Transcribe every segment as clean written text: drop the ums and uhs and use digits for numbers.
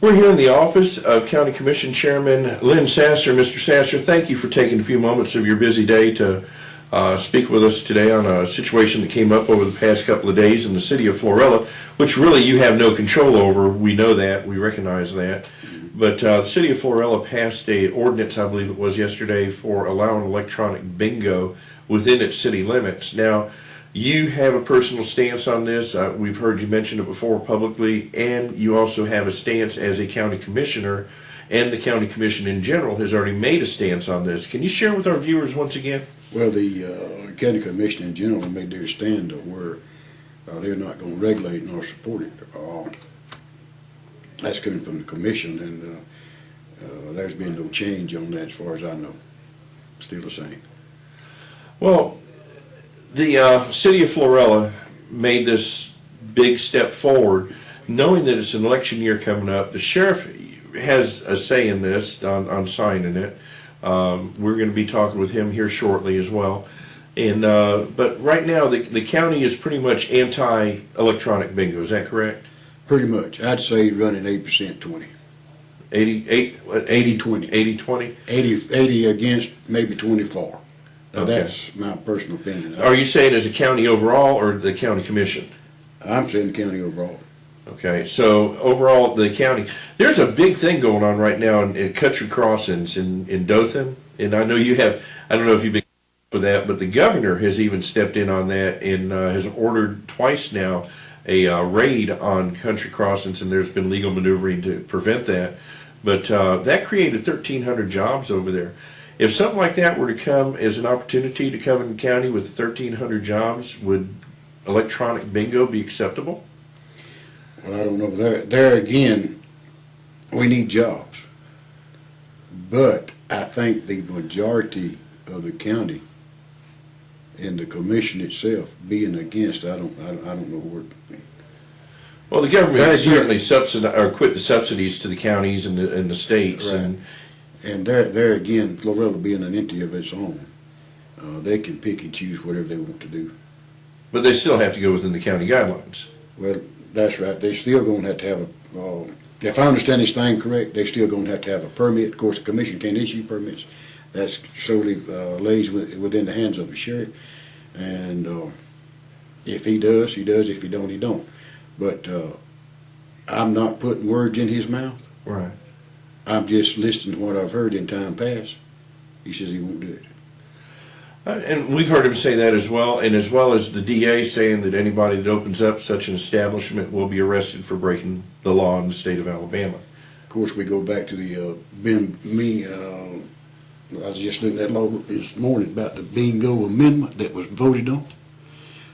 We're here in the office of County Commission Chairman Lynn Sasser. Mr. Sasser, thank you for taking a few moments of your busy day to speak with us today on a situation that came up over the past couple of days in the city of Florella, which really you have no control over. We know that. We recognize that. But the city of Florella passed an ordinance, I believe it was yesterday, for allowing electronic bingo within its city limits. Now, you have a personal stance on this. We've heard you mention it before publicly, and you also have a stance as a county commissioner, and the county commission in general has already made a stance on this. Can you share with our viewers once again? Well, the county commission in general made their stand where they're not going to regulate nor support it. That's coming from the commission, and there's been no change on that as far as I know. Still the same. Well, the city of Florella made this big step forward, knowing that it's an election year coming up. The sheriff has a say in this, on signing it. We're going to be talking with him here shortly as well. And but right now, the county is pretty much anti-electronic bingo. Is that correct? Pretty much. I'd say running 8%, 20. 80-20. 80-20? 80 against, maybe 20 for. Now, Okay. that's my personal opinion. Are you saying as a county overall or the county commission? I'm saying the county overall. Okay, so overall, the county, there's a big thing going on right now in country crossings in Dothan, and I know you have, I don't know if you've been with that, but the governor has even stepped in on that and has ordered twice now a raid on country crossings, and there's been legal maneuvering to prevent that. But that created 1,300 jobs over there. If something like that were to come as an opportunity to come in the county with 1,300 jobs, would electronic bingo be acceptable? Well, I don't know. There again, we need jobs. But I think the majority of the county and the commission itself being against, I don't know where. Well, the government has certainly quit the subsidies to the counties and the states. Right. And there again, Florella being an entity of its own, they can pick and choose whatever they want to do. But they still have to go within the county guidelines. Well, that's right. They're still going to have if I understand this thing correct, they're still going to have a permit. Of course, the commission can't issue permits. That's solely lays within the hands of the sheriff. And if he does, he does. If he don't, he don't. But I'm not putting words in his mouth. Right. I'm just listening to what I've heard in time past. He says he won't do it. And we've heard him say that as well, and as well as the DA saying that anybody that opens up such an establishment will be arrested for breaking the law in the state of Alabama. Of course, we go back to the I was just looking at that law this morning about the bingo amendment that was voted on.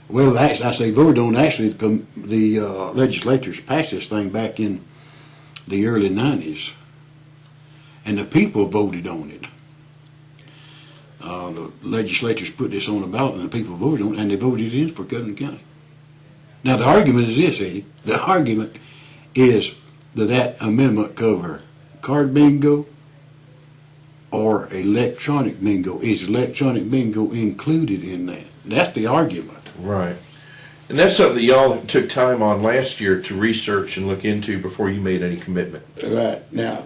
Well, actually, I say voted on. Actually, the legislatures passed this thing back in the early 90s, and the people voted on it. The legislatures put this on the ballot, and the people voted on it, and they voted it in for Covington County. Now, the argument is this, Eddie. The argument is that amendment cover card bingo or electronic bingo. Is electronic bingo included in that? That's the argument. Right. And that's something that y'all took time on last year to research and look into before you made any commitment. Right. Now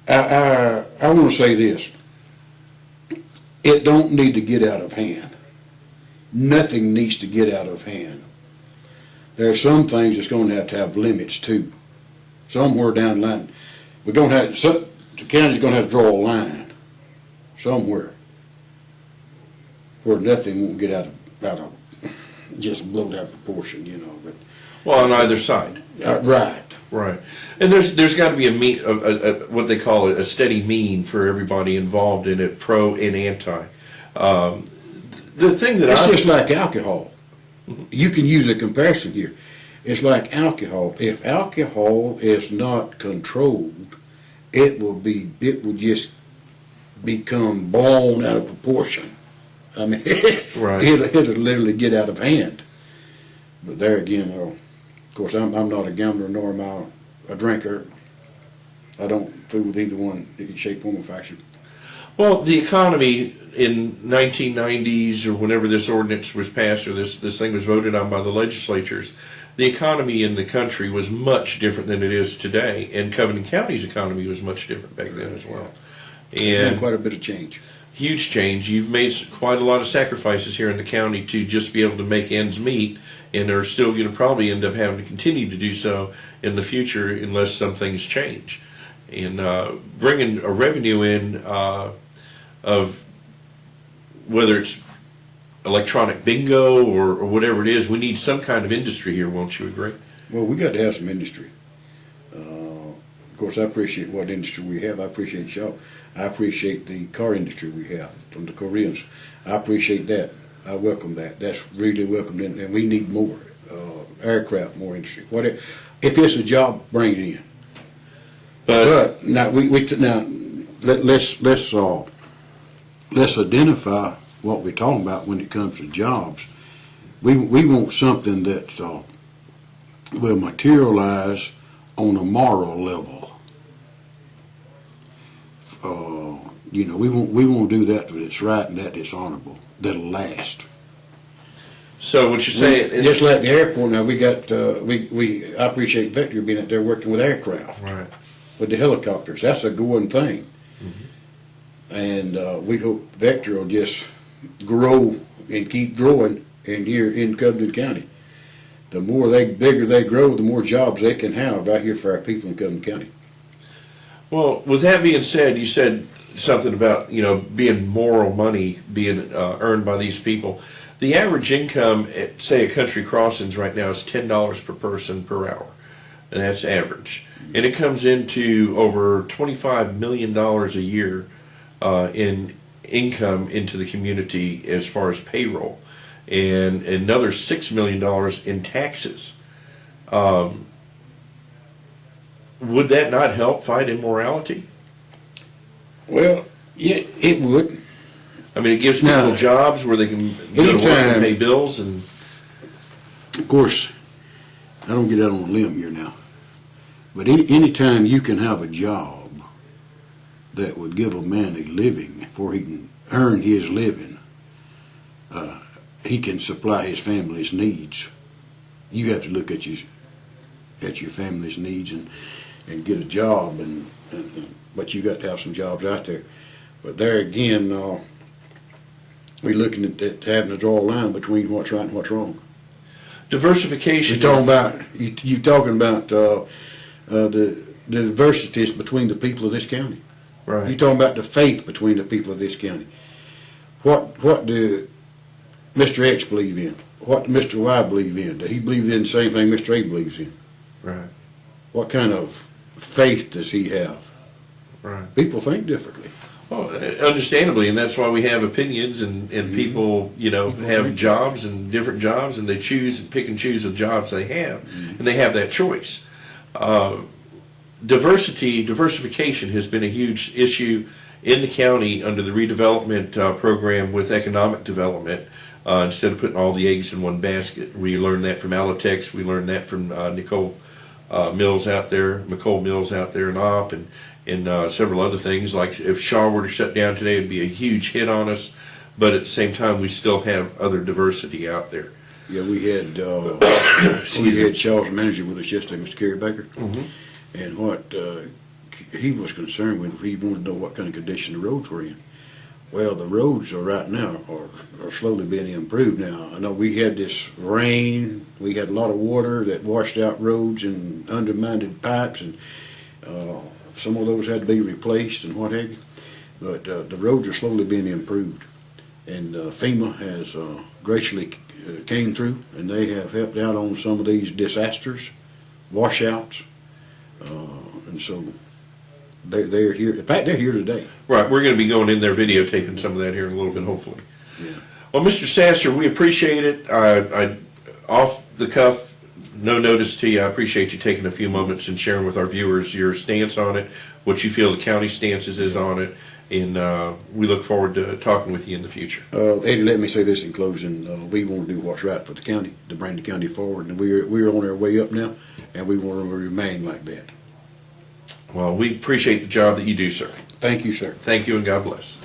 I want to say this. It don't need to get out of hand. Nothing needs to get out of hand. There are some things that's going to have limits too. Somewhere down the line, we're going to have the county's going to have to draw a line somewhere where nothing won't get out of just blown out of proportion, you know. But well, on either side. Right. Right. And there's got to be what they call a steady mean for everybody involved in it, pro and anti. The thing that it's just like alcohol. You can use a comparison here. It's like alcohol. If alcohol is not controlled, it will just become blown out of proportion. I mean, right. it'll literally get out of hand. But there again, of course, I'm not a gambler, nor am I a drinker. I don't fool with either one, shape, form, or fashion. Well, the economy in 1990s or whenever this ordinance was passed or this thing was voted on by the legislatures, the economy in the country was much different than it is today, and Covington County's economy was much different back then as well. And And quite a bit of change. huge change. You've made quite a lot of sacrifices here in the county to just be able to make ends meet, and are still going to probably end up having to continue to do so in the future unless some things change. And bringing a revenue in of whether it's electronic bingo or whatever it is, we need some kind of industry here, won't you agree? Well, we got to have some industry. Of course, I appreciate what industry we have. I appreciate y'all. I appreciate the car industry we have from the Koreans. I appreciate that. I welcome that. That's really welcomed in, and we need more aircraft, more industry. What if it's a job, bring it in. But now let's identify what we're talking about when it comes to jobs. We want something that will materialize on a moral level. We won't do that that's right and that that's honorable. That'll last. So what you're saying, Just like the airport now, we got I appreciate Vector being out there working with aircraft, right? with the helicopters. That's a good thing. Mm-hmm. And we hope Vector will just grow and keep growing in here in Covington County. The bigger they grow, the more jobs they can have right here for our people in Covington County. Well, with that being said, you said something about being moral money being earned by these people. The average income at, say, at Country Crossings right now is $10 per person per hour, and that's average. And it comes into over $25 million a year in income into the community as far as payroll, and another $6 million in taxes. Would that not help fight immorality? Well, yeah, it would. I mean, it gives people jobs where they can go to work and pay bills. And of course, I don't get out on a limb here now, but any time you can have a job that would give a man a living, before he can earn his living, he can supply his family's needs. You have to look at your family's needs and get a job, but you got to have some jobs out there. But there again, we're looking at having to draw a line between what's right and what's wrong. Diversification. You're talking about the diversities between the people of this county. Right. You're talking about the faith between the people of this county. What do Mr. X believe in? What does Mr. Y believe in? Does he believe in the same thing Mr. A believes in? Right. What kind of faith does he have? Right. People think differently. Well, understandably, and that's why we have opinions, and people, have jobs and different jobs, and they choose and pick and choose the jobs they have, and they have that choice. Diversification has been a huge issue in the county under the redevelopment program with economic development. Instead of putting all the eggs in one basket, we learned that from Alitex. We learned that from Nicole Mills out there, McCole Mills out there in Opp, and several other things. Like if Shaw were to shut down today, it'd be a huge hit on us. But at the same time, we still have other diversity out there. Yeah, we had Shaw's manager with us yesterday, Mr. Kerry Baker, and what he was concerned with, he wanted to know what kind of condition the roads were in. Well, the roads are right now are slowly being improved now. I know we had this rain, we had a lot of water that washed out roads and undermined pipes, and some of those had to be replaced and what have you. But the roads are slowly being improved, and FEMA has graciously came through, and they have helped out on some of these disasters, washouts, and so they're here. In fact, they're here today. Right, we're going to be going in there videotaping some of that here in a little bit, hopefully. Yeah. Well, Mr. Sasser, we appreciate it. I off the cuff, no notice to you. I appreciate you taking a few moments and sharing with our viewers your stance on it, what you feel the county stances is on it, and we look forward to talking with you in the future. Eddie, let me say this in closing. We want to do what's right for the county, to bring the county forward, and we're on our way up now, and we want to remain like that. Well, we appreciate the job that you do, sir. Thank you, sir. Thank you, and God bless.